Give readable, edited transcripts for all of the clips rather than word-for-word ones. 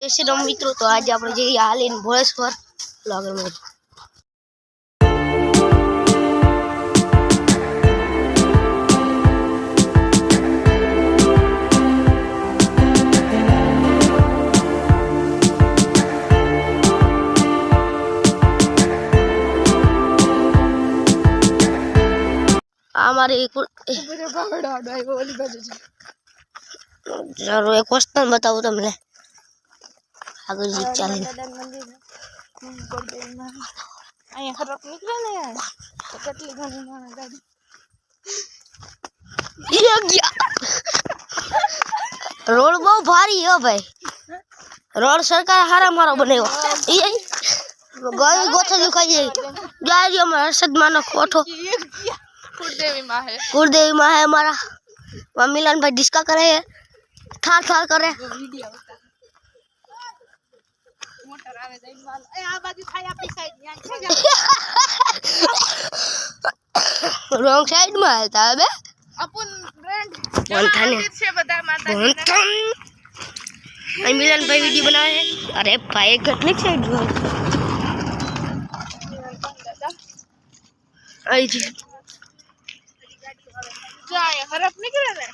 जैसे राम मित्रों तो आज आप जઈએ हालीन ભોળેશ્વર આગળ માં हमारे चलो एक क्वेश्चन बताओ तुमने आगे जी चल रोड बहुत भारी है भाई रोड सरकार हारा मारो बनेगा ये गाय गोथा दिखाई जा रही हमारा हर्षद मानो फोटो कुलदेवी माँ है हमारा वहाँ मिलन भाई डिस्का करे है थार थार करे रॉन्ग साइड में है ताबे अपन ब्रांड से बता माता आई मिलन भाई वीडियो बनाए हैं अरे भाई कटलिक साइड में आई जी जाए हरप निकले रे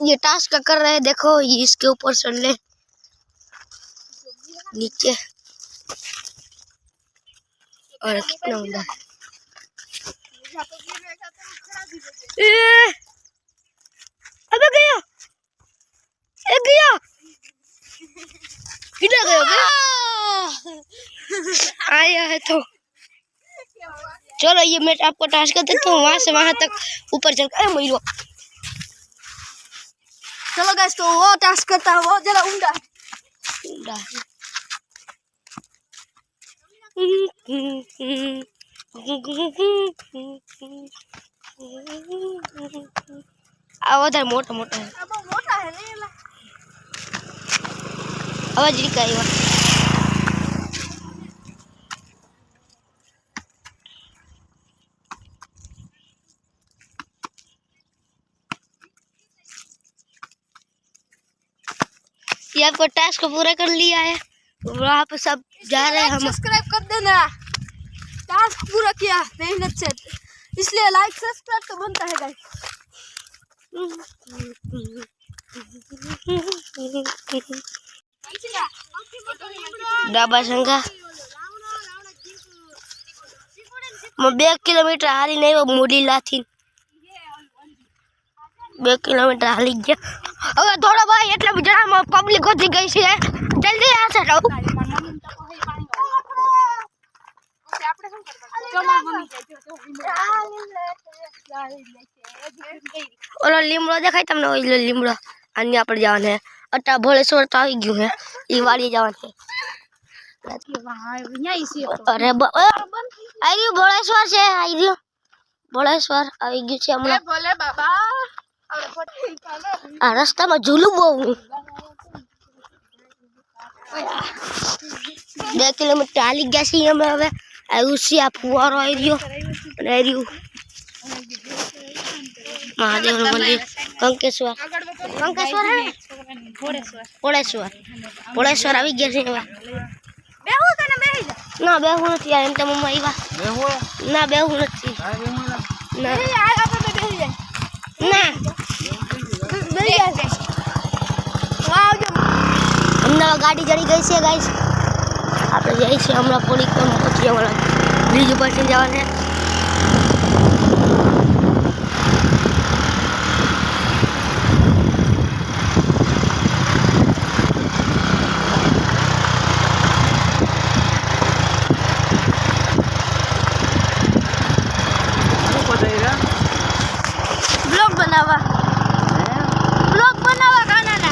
ये टास्क कर रहे हैं देखो ये इसके ऊपर चढ़ ले नीचे और कितना होगा अबे गया किधर गया आया है तो चलो ये मैं आपको टास्क कर देता हूँ वहां से वहां तक ऊपर चल कर मरो चलो गाइस तो वो टास्क करता है वो जरा ऊंडा आवाज है मोटा मोटा है अब मोटा है नहीं आवाज निकाली वा ये आपको टास्क पूरा कर लिया है वहाँ पे सब जा रहे हैं हम सब्सक्राइब कर देना टास्क पूरा किया मेहनत से इसलिए लाइक सब्सक्राइब तो बनता है गाइस डाबा संगा मैं 2 किलोमीटर हाली नहीं वो मूडी लाथी 2 किलोमीटर हाली गया હવે થોડા ભાઈ એટલે જણામાં પબ્લિક વધી ગઈ છે જલ્દી આ ચડો ઓલો લીમડો દેખાય તમને ઓલો લીમડો આની આપણે જવાનું છે અટા ભોળેશ્વર તો આવી ગયું છે ઈ વાડી જવાનું છે અરે આવી ગયું ભોળેશ્વર છે આવી ગયું ભોળેશ્વર આવી ગયું છે હમણાં ભોલે બાબા आ रास्ता में झूलू बहु 2 किलोमीटर हाली गया सी हमें हवे उसी आ फुवारो आई रियो અને રહ્યું महादेव मंदिर कंकेश्वर है भोळेश्वर આવી ગયા છે હવે બેહુ તને બેહી જા ના બેહુ નથી આ એમ તો મમ્મા આવ્યા ના બેહું નથી ના આપણે બેસી જાય ના બેસી જાય આવજો હમણાં ગાડી ચડી ગઈ છે ગાઈસ આપણે જઈએ છીએ હમણાં પોલીસ પહોંચી જવાના બ્રિજ ઉપર જવાના ब्लॉग बनावा खाना ना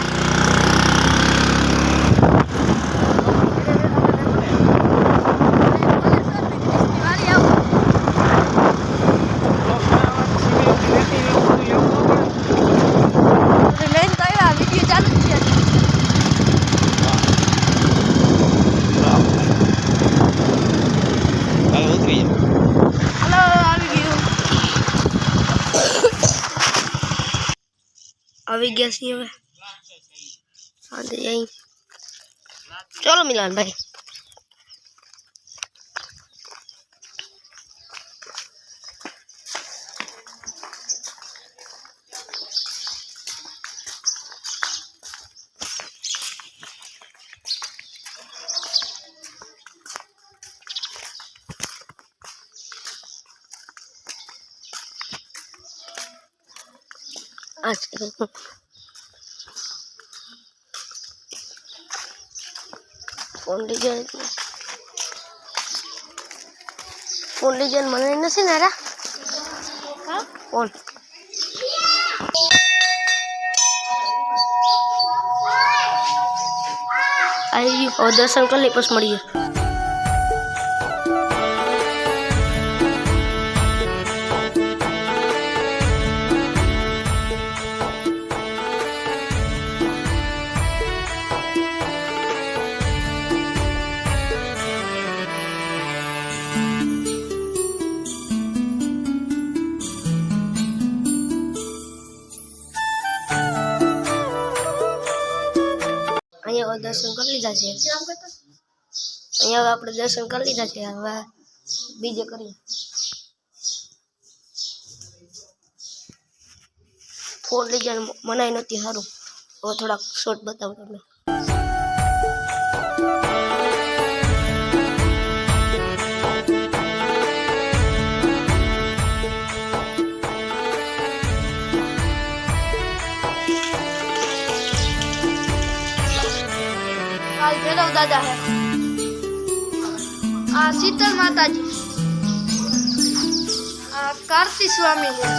આવી ગયા છીએ હવે સાંજે જઈ ચલો મિલાન ભાઈ फोन लीजिए मन नहीं ना रहा फोन आई और दर्शन कर ले बस मरिए दर्शन कर लीधा है अँ आप दर्शन कर लीधा है हवे बीजे करिए फोन लीजिए मनाई नती सारू और थोड़ा शॉर्ट बताओ तब दादा है शीतल माता जी कार्तिक स्वामी है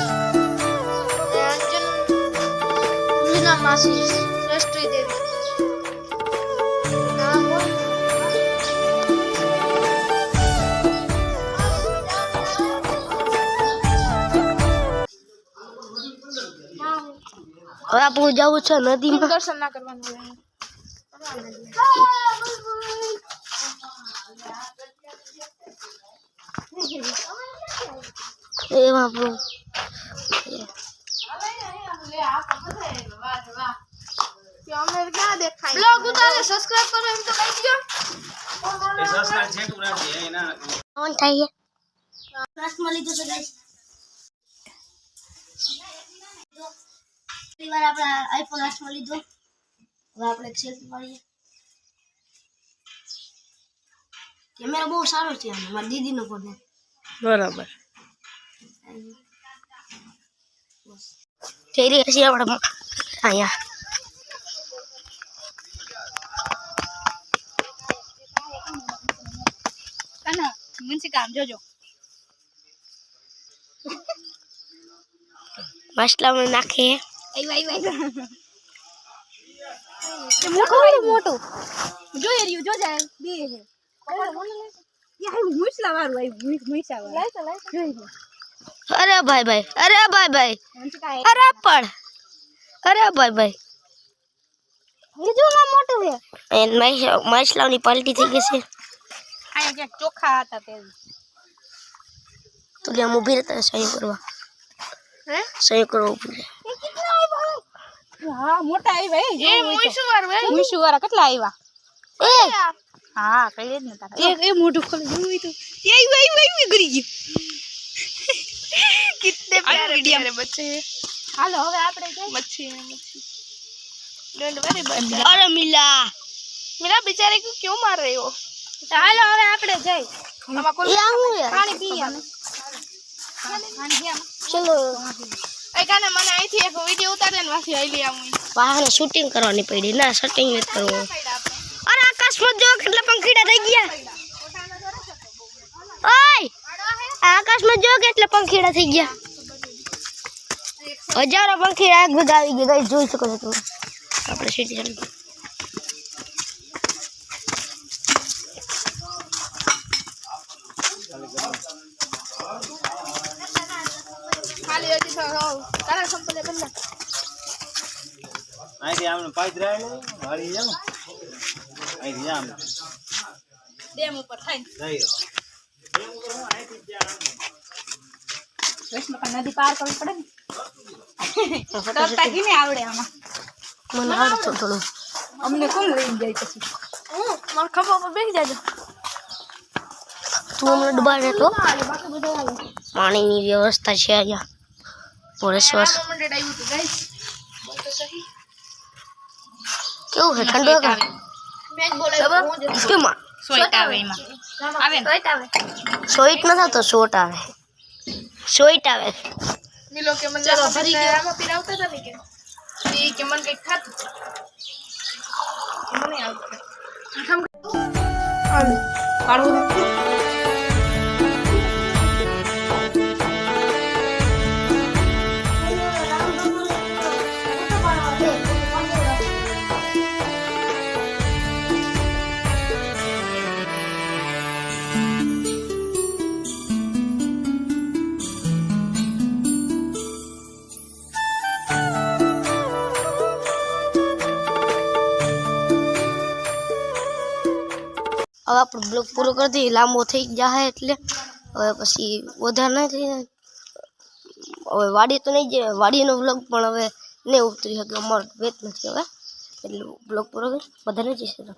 अंजन मीना मासी श्रेष्ठी देवी आप जाऊ छो नदी में दर्शन ना करवानुं ब्लॉग उतारे सब्सक्राइब करो एम तो कही दियो सब्सक्राइब छे टुकड़ा है ना ऑन चाहिए लास्ट में लीधो तो गाइस एक बार आपड़ा आईफोन लास्ट में लीधो હવે આપણે એક સેલ્ફી પાડીએ કેમેરા બહુ સારો છે આનો મારી દીદીનો ફોન બરાબર જઈ રહ્યા છીએ આપણે અહીંયા કાના મુંસી કામ જોજો મસલામાં નાખે આઈ मोटो जो एरियो जो जाए दे है ये है मुसला वारू आई मुसा वाला अरे भाई भाई अरे पड़ अरे भाई ये जो ना मोटो है एन मसलानी पलटी થઈ ગઈ છે આ જે ચોખા હતા તે તો લે ઊભી રહેતા સહી કરવા હે સહી કરો ઊભી हाँ मोटा आई भाई ये मुईसु वाला कितना आईवा ए હા કઈ જ ને તારે એ મોટું ખોલી જોઈ તો એ આવી ગરી ગયું कितने प्यारे प्यारे बच्चे हैं હાલો હવે આપણે જઈએ मच्छी है मच्छी डोंट वरी अरे मिला मेरा बेचारे को क्यों मार रहे हो હાલો હવે આપણે જઈએ हमारा कोल પાણી પી આમે चलो ए गाना મને અહીંથી એક વિડિયો ઉતારીને વાસી આઈ લે આવું વાહને શૂટિંગ કરવાની પડી ના શૂટિંગ ન કરવું અરે આકાશમાં જો કેટલા પંખીડા થઈ ગયા ઓય આકાશમાં જો કેટલા પંખીડા થઈ ગયા હજારો પંખીડા એક ભેગા આવી ગયા જોઈ શકો છો તમે આપણે સીટી ચાલુ ખાલી હતી તો કાલા સંપલે બંધ અહીંથી આમને પાઈ રાય વાળી જાવ અહીંથી જામ ડેમ ઉપર થાય જઈ વૈષ્ણવ નદી પાર કરવી પડે ને તરતા કીને આવડે આમાં મને આવડે થોડું અમને કોણ લઈને જાય પછી માર ખભા પર બેસી જાજો તું અમને ડુબાડે તો પાણીની વ્યવસ્થા છે અહીંયા પોરેશ્વર કેવું છે ઠંડો કે કેમાં સોઈટ આવે એમાં આવે ને સોઈટ ન થતો શોટ આવે સોઈટ આવે मिलो के मन चलो भरी के आमा पिरावता था नहीं के ये के मन के खात મને આવતું हम કાઢવું હવે આપણો બ્લોગ પૂરો કરી દઈએ લાંબો થઈ જાય એટલે હવે પછી વધારે ના થઈ જાય હવે વાડી તો નહીં જાય વાડીનો બ્લોગ પણ હવે નહીં ઉતરી શકે અમારો વેત નથી હવે એટલે બ્લોગ પૂરો કરી બધાને જઈશું